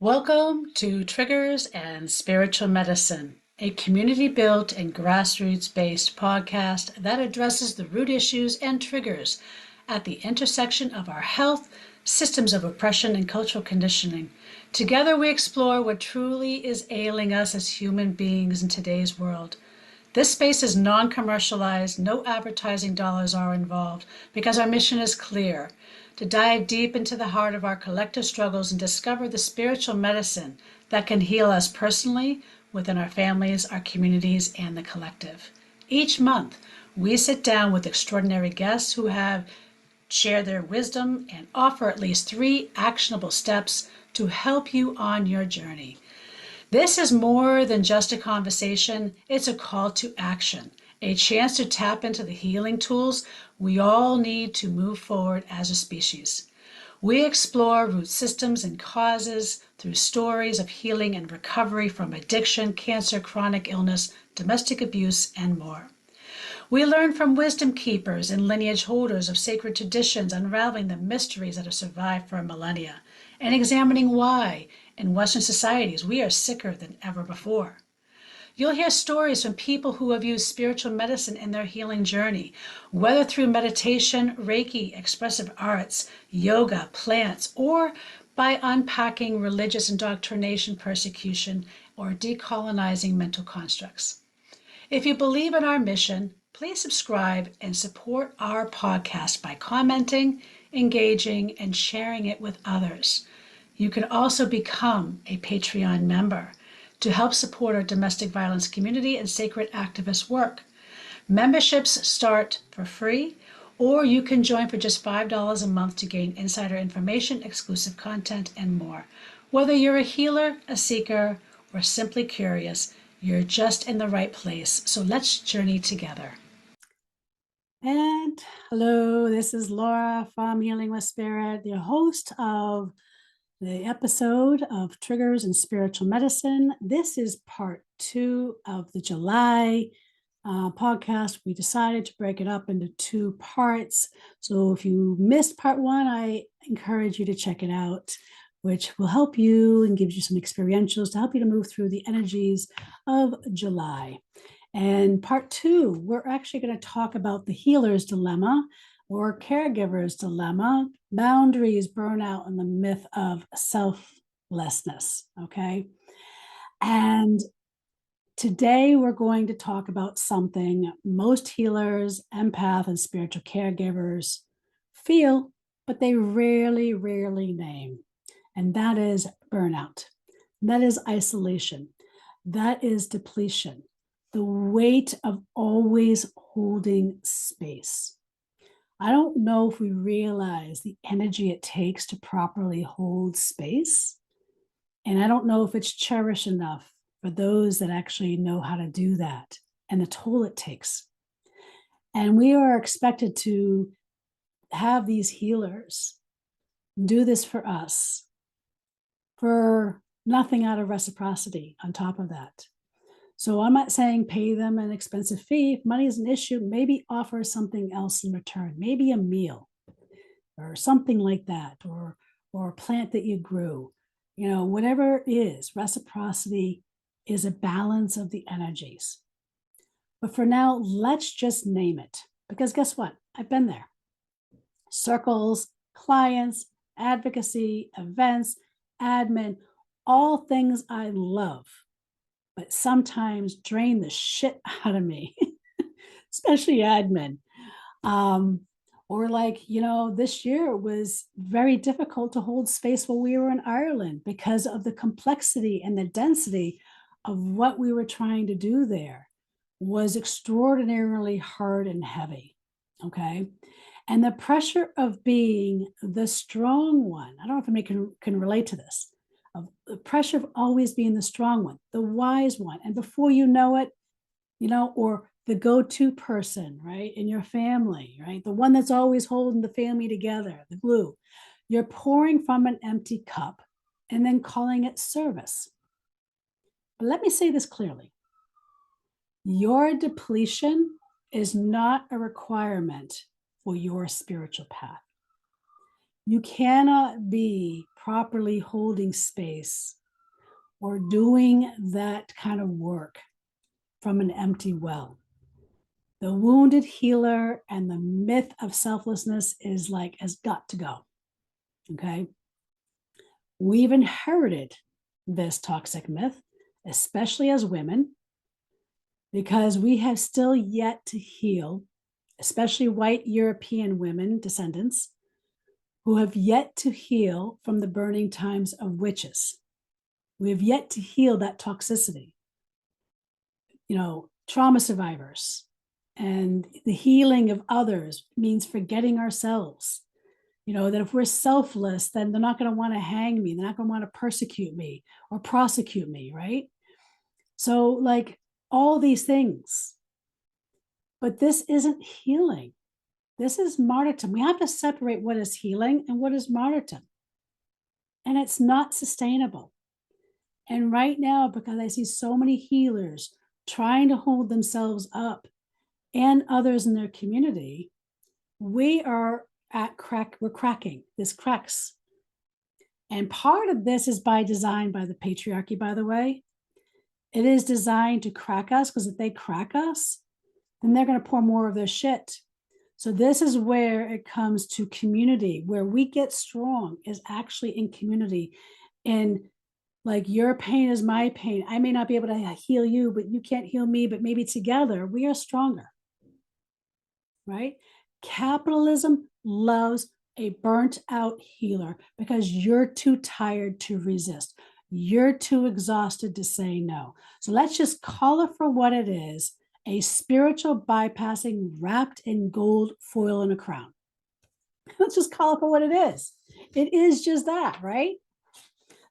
Welcome to Triggers and Spiritual Medicine, a community-built and grassroots-based podcast that addresses the root issues and triggers at the intersection of our health, systems of oppression, and cultural conditioning. Together we explore what truly is ailing us as human beings in today's world. This space is non-commercialized, no advertising dollars are involved, because our mission is clear: to dive deep into the heart of our collective struggles and discover the spiritual medicine that can heal us personally, within our families, our communities, and the collective. Each month, we sit down with extraordinary guests who have shared their wisdom and offer at least 3 actionable steps to help you on your journey. This is more than just a conversation, it's a call to action, a chance to tap into the healing tools we all need to move forward as a species. We explore root systems and causes through stories of healing and recovery from addiction, cancer, chronic illness, domestic abuse, and more. We learn from wisdom keepers and lineage holders of sacred traditions, unraveling the mysteries that have survived for millennia, and examining why, in Western societies, we are sicker than ever before. You'll hear stories from people who have used spiritual medicine in their healing journey, whether through meditation, Reiki, expressive arts, yoga, plants, or by unpacking religious indoctrination, persecution, or decolonizing mental constructs. If you believe in our mission, please subscribe and support our podcast by commenting, engaging, and sharing it with others. You can also become a Patreon member to help support our domestic violence community and sacred activist work. Memberships start for free, or you can join for just $5 a month to gain insider information, exclusive content, and more. Whether you're a healer, a seeker, or simply curious, you're just in the right place. So let's journey together. And hello, this is Laura from Healing with Spirit, the host of the episode of Triggers and Spiritual Medicine. This is part 2 of the July podcast. We decided to break it up into 2 parts. So if you missed part 1, I encourage you to check it out, which will help you and gives you some experientials to help you to move through the energies of July. And part 2, we're actually going to talk about the healer's dilemma or caregiver's dilemma, boundaries, burnout, and the myth of selflessness, okay? And today we're going to talk about something most healers, empath, and spiritual caregivers feel, but they rarely name. And that is burnout. That is isolation. That is depletion. The weight of always holding space. I don't know if we realize the energy it takes to properly hold space. And I don't know if it's cherished enough for those that actually know how to do that and the toll it takes. And we are expected to have these healers do this for us for nothing out of reciprocity on top of that. So I'm not saying pay them an expensive fee. If money is an issue, maybe offer something else in return, maybe a meal or something like that, or a plant that you grew, whatever it is. Reciprocity is a balance of the energies. But for now, let's just name it, because guess what? I've been there. Circles, clients, advocacy, events, admin, all things I love, but sometimes drain the shit out of me, especially admin. Or this year was very difficult to hold space while we were in Ireland because of the complexity and the density of what we were trying to do there was extraordinarily hard and heavy, okay? And the pressure of being the strong one, I don't know if anybody can relate to this, of the pressure of always being the strong one, the wise one. And before you know it, or the go-to person, right, in your family, right, the one that's always holding the family together, the glue. You're pouring from an empty cup and then calling it service. But let me say this clearly. Your depletion is not a requirement for your spiritual path. You cannot be properly holding space or doing that kind of work from an empty well. The wounded healer and the myth of selflessness has got to go. Okay. We've inherited this toxic myth, especially as women, because we have still yet to heal, especially white European women descendants who have yet to heal from the burning times of witches. We have yet to heal that toxicity. Trauma survivors and the healing of others means forgetting ourselves. That if we're selfless, then they're not going to want to hang me. They're not going to want to persecute me or prosecute me, right? So, all these things. But this isn't healing. This is martyrdom. We have to separate what is healing and what is martyrdom. And it's not sustainable. And right now, because I see so many healers trying to hold themselves up and others in their community, we're cracking. This cracks. And part of this is by design by the patriarchy, by the way. It is designed to crack us, because if they crack us, then they're going to pour more of their shit. So this is where it comes to community, where we get strong is actually in community. And your pain is my pain. I may not be able to heal you, but you can't heal me, but maybe together we are stronger, right? Capitalism loves a burnt out healer because you're too tired to resist. You're too exhausted to say no. So let's just call it for what it is: a spiritual bypassing wrapped in gold foil and a crown. Let's just call it for what it is. It is just that, right?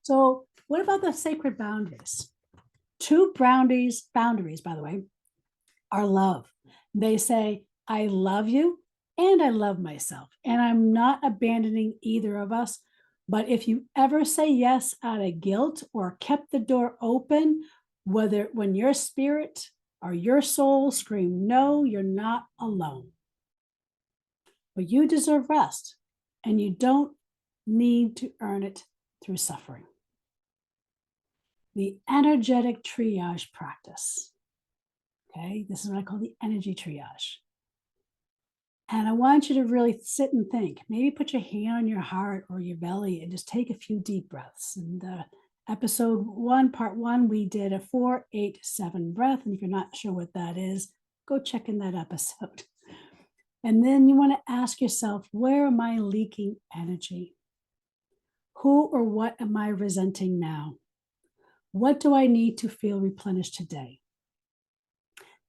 So what about the sacred boundaries? Two boundaries, by the way, are love. They say, I love you and I love myself, and I'm not abandoning either of us. But if you ever say yes out of guilt or kept the door open, when your spirit or your soul scream no, you're not alone. But you deserve rest, and you don't need to earn it through suffering. The energetic triage practice. Okay, this is what I call the energy triage. And I want you to really sit and think. Maybe put your hand on your heart or your belly and just take a few deep breaths. And episode 1, part 1, we did a 4-8-7 breath. And if you're not sure what that is, go check in that episode. And then you want to ask yourself, where am I leaking energy? Who or what am I resenting now? What do I need to feel replenished today?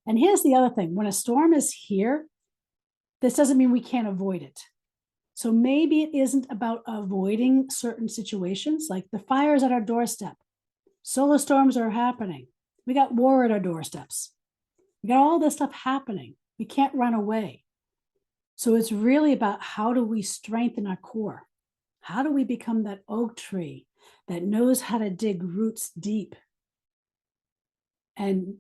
And here's the other thing. When a storm is here, this doesn't mean we can't avoid it. So maybe it isn't about avoiding certain situations, like the fires at our doorstep. Solar storms are happening. We got war at our doorsteps. We got all this stuff happening. We can't run away. So it's really about, how do we strengthen our core? How do we become that oak tree that knows how to dig roots deep and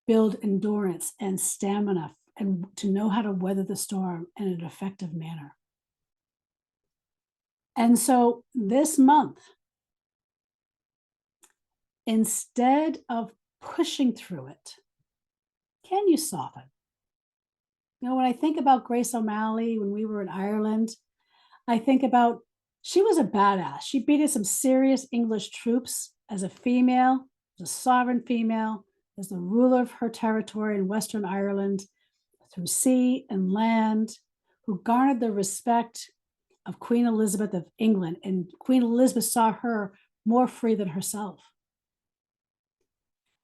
build endurance and stamina, and to know how to weather the storm in an effective manner? And so this month, instead of pushing through it, can you soften? When I think about Grace O'Malley, when we were in Ireland, I think about, she was a badass. She beat some serious English troops as a female, as a sovereign female, as the ruler of her territory in Western Ireland, through sea and land, who garnered the respect of Queen Elizabeth of England. And Queen Elizabeth saw her more free than herself.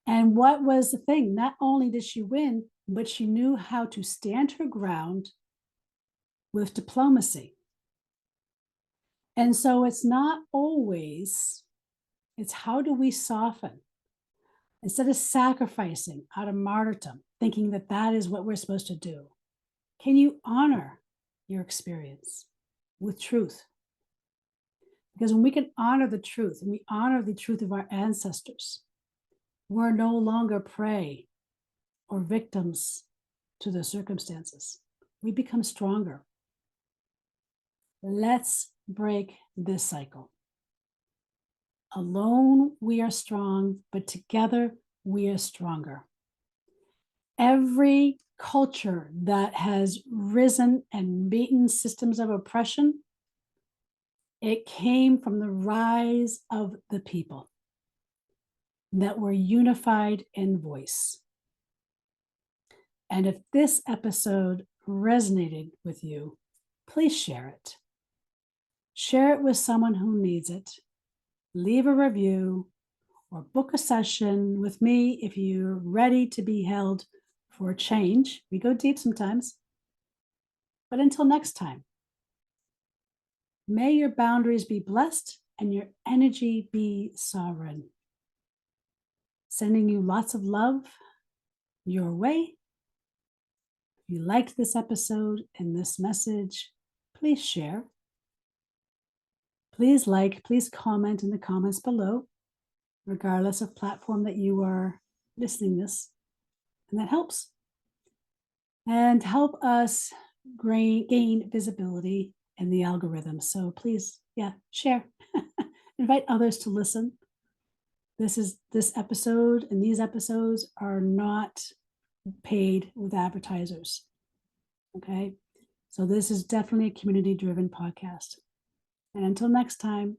And what was the thing? Not only did she win, but she knew how to stand her ground with diplomacy. And so it's not always, it's how do we soften? Instead of sacrificing out of martyrdom, thinking that that is what we're supposed to do, can you honor your experience with truth? Because when we can honor the truth, and we honor the truth of our ancestors, we're no longer prey or victims to the circumstances. We become stronger. Let's break this cycle. Alone, we are strong, but together, we are stronger. Every culture that has risen and beaten systems of oppression, it came from the rise of the people that were unified in voice. And if this episode resonated with you, please share it. Share it with someone who needs it. Leave a review or book a session with me if you're ready to be held for change. We go deep sometimes. But until next time, may your boundaries be blessed and your energy be sovereign. Sending you lots of love your way. If you liked this episode and this message, please share. Please like, please comment in the comments below, regardless of platform that you are listening this. And that helps. And help us gain visibility in the algorithm. So please, share. Invite others to listen. This episode and these episodes are not paid with advertisers. Okay. So this is definitely a community-driven podcast. And until next time,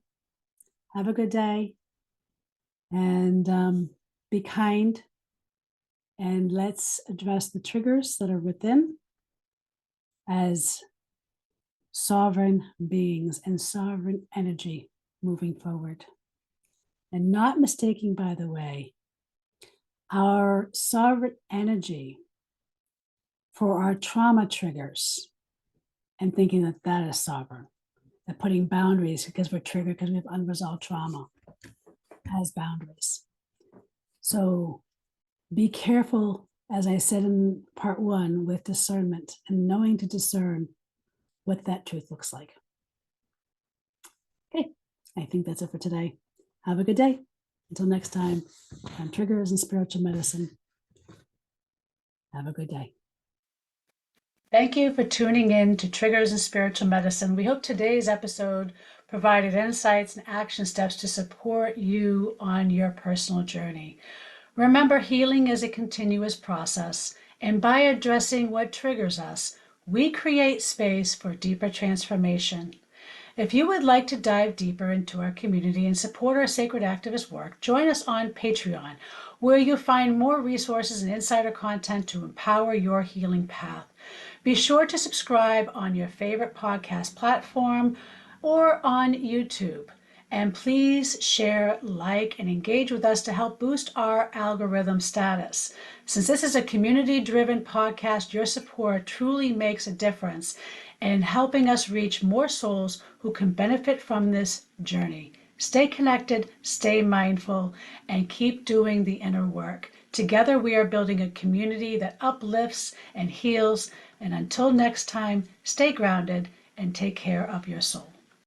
have a good day and be kind. And let's address the triggers that are within as sovereign beings and sovereign energy moving forward. And not mistaking, by the way, our sovereign energy for our trauma triggers and thinking that that is sovereign. That putting boundaries because we're triggered because we have unresolved trauma has boundaries. So be careful, as I said in part 1, with discernment and knowing to discern what that truth looks like. Okay, I think that's it for today. Have a good day. Until next time, on Triggers and Spiritual Medicine. Have a good day. Thank you for tuning in to Triggers and Spiritual Medicine. We hope today's episode provided insights and action steps to support you on your personal journey. Remember, healing is a continuous process, and by addressing what triggers us, we create space for deeper transformation. If you would like to dive deeper into our community and support our sacred activist work, join us on Patreon, where you'll find more resources and insider content to empower your healing path. Be sure to subscribe on your favorite podcast platform or on YouTube. And please share, like, and engage with us to help boost our algorithm status. Since this is a community-driven podcast, your support truly makes a difference in helping us reach more souls who can benefit from this journey. Stay connected, stay mindful, and keep doing the inner work. Together, we are building a community that uplifts and heals. And until next time, stay grounded and take care of your soul.